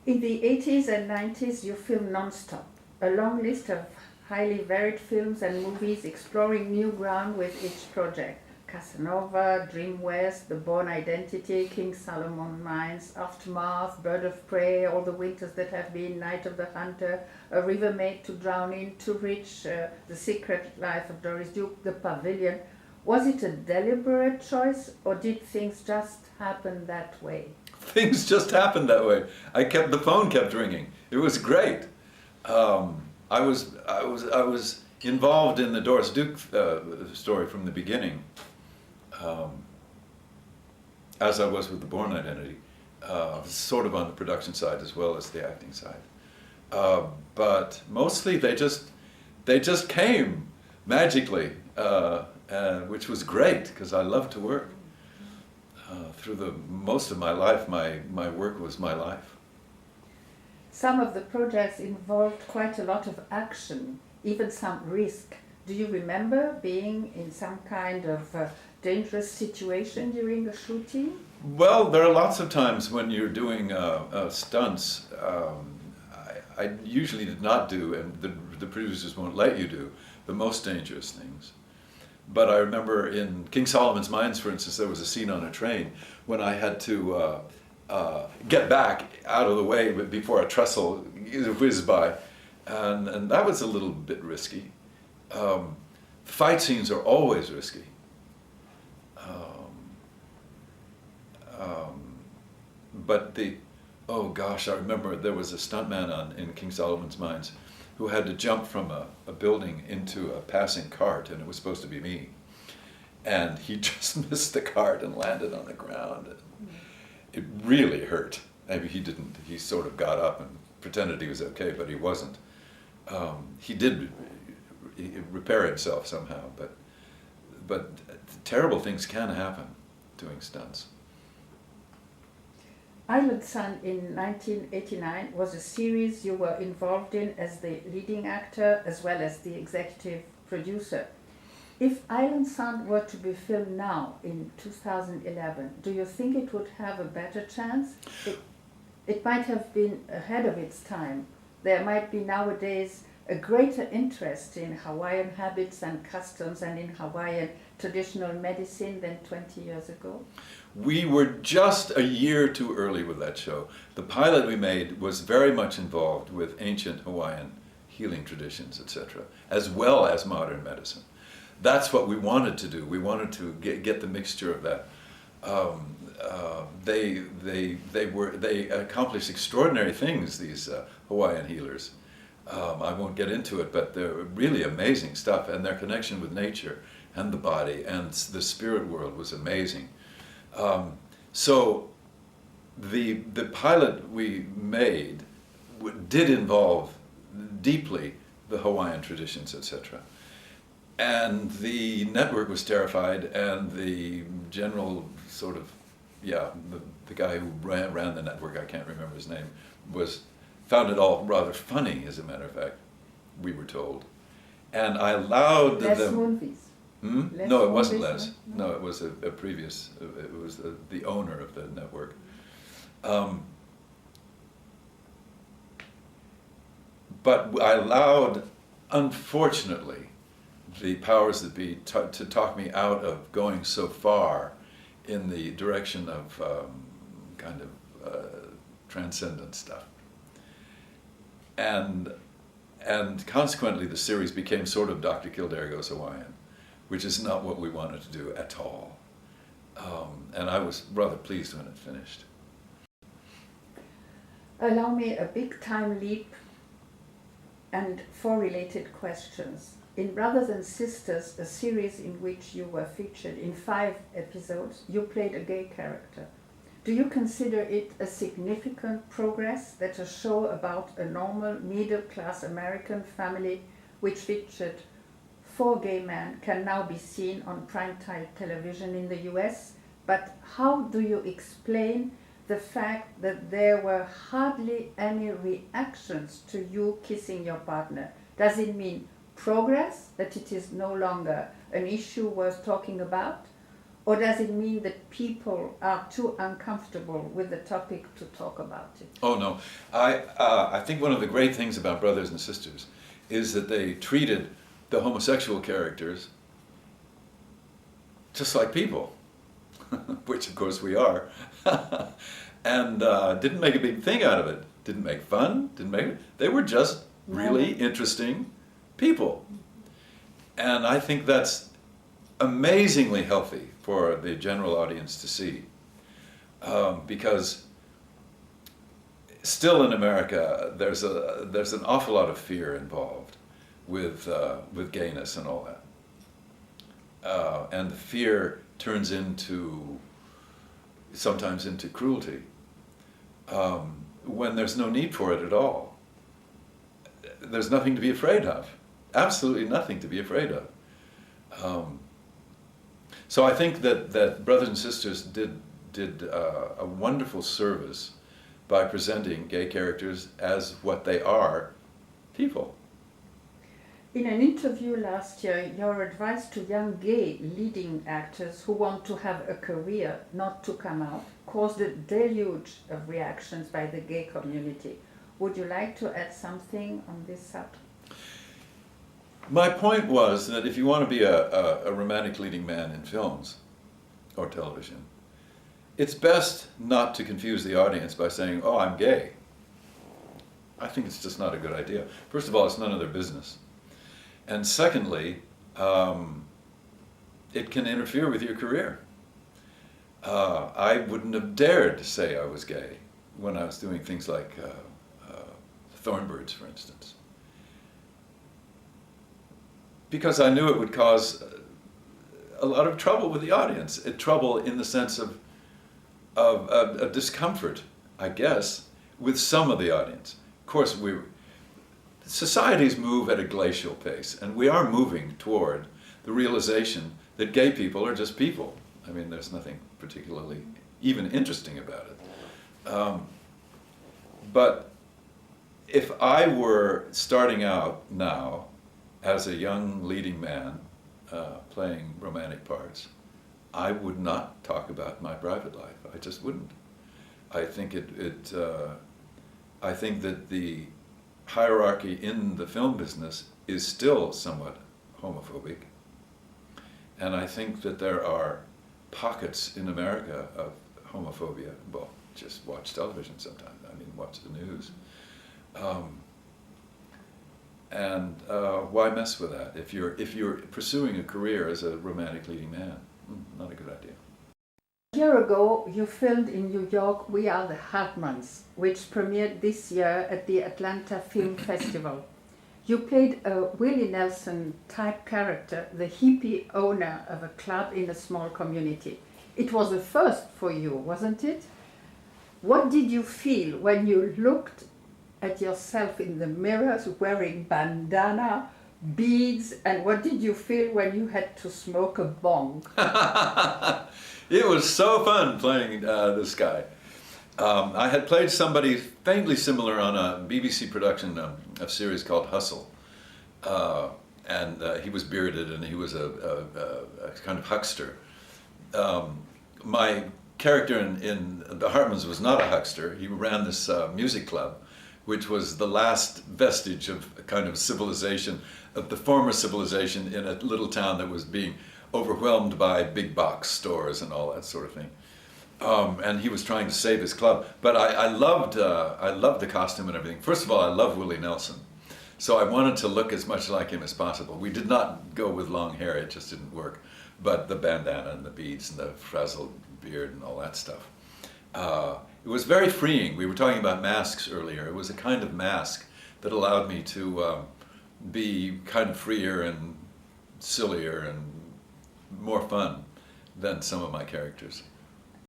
In the 80s and 90s, you filmed non-stop, a long list of highly varied films and movies exploring new ground with each project. Casanova, Dream West, The Bourne Identity, King Solomon Mines, Aftermath, Bird of Prey, All the Winters That Have Been, Night of the Hunter, A River Made to Drown In, Too Rich, The Secret Life of Doris Duke, The Pavilion. Was it a deliberate choice, or did things just happen that way? Things just happened that way. The phone kept ringing. It was great. I was involved in the Doris Duke story from the beginning, as I was with the Bourne Identity, sort of on the production side as well as the acting side. But mostly they just came magically, which was great because I love to work. Through most of my life, my work was my life. Some of the projects involved quite a lot of action, even some risk. Do you remember being in some kind of dangerous situation during a shooting? Well, there are lots of times when you're doing stunts. I usually did not do, and the producers won't let you do, the most dangerous things. But I remember in King Solomon's Mines, for instance, there was a scene on a train when I had to get back out of the way before a trestle whizzed by, and that was a little bit risky. Fight scenes are always risky. But oh gosh, I remember there was a stuntman in King Solomon's Mines who had to jump from a building into a passing cart, and it was supposed to be me. And he just missed the cart and landed on the ground. It really hurt. I mean, he sort of got up and pretended he was okay, but he wasn't. He did repair himself somehow, but terrible things can happen doing stunts. Island Sun in 1989 was a series you were involved in as the leading actor as well as the executive producer. If Island Sun were to be filmed now in 2011, do you think it would have a better chance? It might have been ahead of its time. There might be nowadays a greater interest in Hawaiian habits and customs and in Hawaiian traditional medicine than 20 years ago. We were just a year too early with that show. The pilot we made was very much involved with ancient Hawaiian healing traditions, etc., as well as modern medicine. That's what we wanted to do. We wanted to get the mixture of that. They accomplished extraordinary things, these Hawaiian healers. I won't get into it, but they're really amazing stuff, and their connection with nature and the body and the spirit world was amazing. So the pilot we made did involve deeply the Hawaiian traditions, etc. And the network was terrified, and the general sort of, the guy who ran the network, I can't remember his name, found it all rather funny, as a matter of fact, we were told. And I allowed them... movies. No, it wasn't Les. No, it was a previous, it was the owner of the network. But I allowed, unfortunately, the powers that be to talk me out of going so far in the direction of kind of transcendent stuff. And consequently, the series became sort of Dr. Kildare Goes Hawaiian, which is not what we wanted to do at all. And I was rather pleased when it finished. Allow me a big time leap and 4 related questions. In Brothers and Sisters, a series in which you were featured in 5 episodes, you played a gay character. Do you consider it a significant progress that a show about a normal middle-class American family which featured 4 gay men can now be seen on primetime television in the US? But how do you explain the fact that there were hardly any reactions to you kissing your partner? Does it mean progress, that it is no longer an issue worth talking about? Or does it mean that people are too uncomfortable with the topic to talk about it? Oh no, I think one of the great things about Brothers and Sisters is that they treated the homosexual characters just like people, which of course we are, and didn't make a big thing out of it. Didn't make fun. They were just really interesting people, and I think that's amazingly healthy for the general audience to see, because still in America there's an awful lot of fear involved with gayness and all that, and the fear turns sometimes into cruelty when there's no need for it at all. There's nothing to be afraid of, absolutely nothing to be afraid of. So I think that Brothers and Sisters did a wonderful service by presenting gay characters as what they are, people. In an interview last year, your advice to young gay leading actors who want to have a career, not to come out, caused a deluge of reactions by the gay community. Would you like to add something on this subject? My point was that if you want to be a romantic leading man in films or television, it's best not to confuse the audience by saying, oh, I'm gay. I think it's just not a good idea. First of all, it's none of their business. And secondly, it can interfere with your career. I wouldn't have dared to say I was gay when I was doing things like Thornbirds, for instance, because I knew it would cause a lot of trouble with the audience. Trouble in the sense of a discomfort, I guess, with some of the audience. Of course, societies move at a glacial pace, and we are moving toward the realization that gay people are just people. I mean, there's nothing particularly even interesting about it. But if I were starting out now as a young leading man playing romantic parts, I would not talk about my private life. I just wouldn't. I think I think that the hierarchy in the film business is still somewhat homophobic, and I think that there are pockets in America of homophobia. Well, just watch television sometimes. I mean, watch the news. Why mess with that if you're pursuing a career as a romantic leading man? Not a good idea. A year ago, you filmed in New York We Are the Hartmans, which premiered this year at the Atlanta Film Festival. You played a Willie Nelson type character, the hippie owner of a club in a small community. It was a first for you, wasn't it? What did you feel when you looked at yourself in the mirrors wearing bandana, beads, and what did you feel when you had to smoke a bong? It was so fun playing this guy. I had played somebody faintly similar on a BBC production of a series called Hustle. And he was bearded and he was a kind of huckster. My character in the Hartmans was not a huckster. He ran this music club, which was the last vestige of a kind of civilization, of the former civilization in a little town that was being overwhelmed by big box stores and all that sort of thing. And he was trying to save his club. But I loved the costume and everything. First of all, I love Willie Nelson. So I wanted to look as much like him as possible. We did not go with long hair, it just didn't work. But the bandana and the beads and the frazzled beard and all that stuff. It was very freeing. We were talking about masks earlier. It was a kind of mask that allowed me to be kind of freer and sillier and more fun than some of my characters.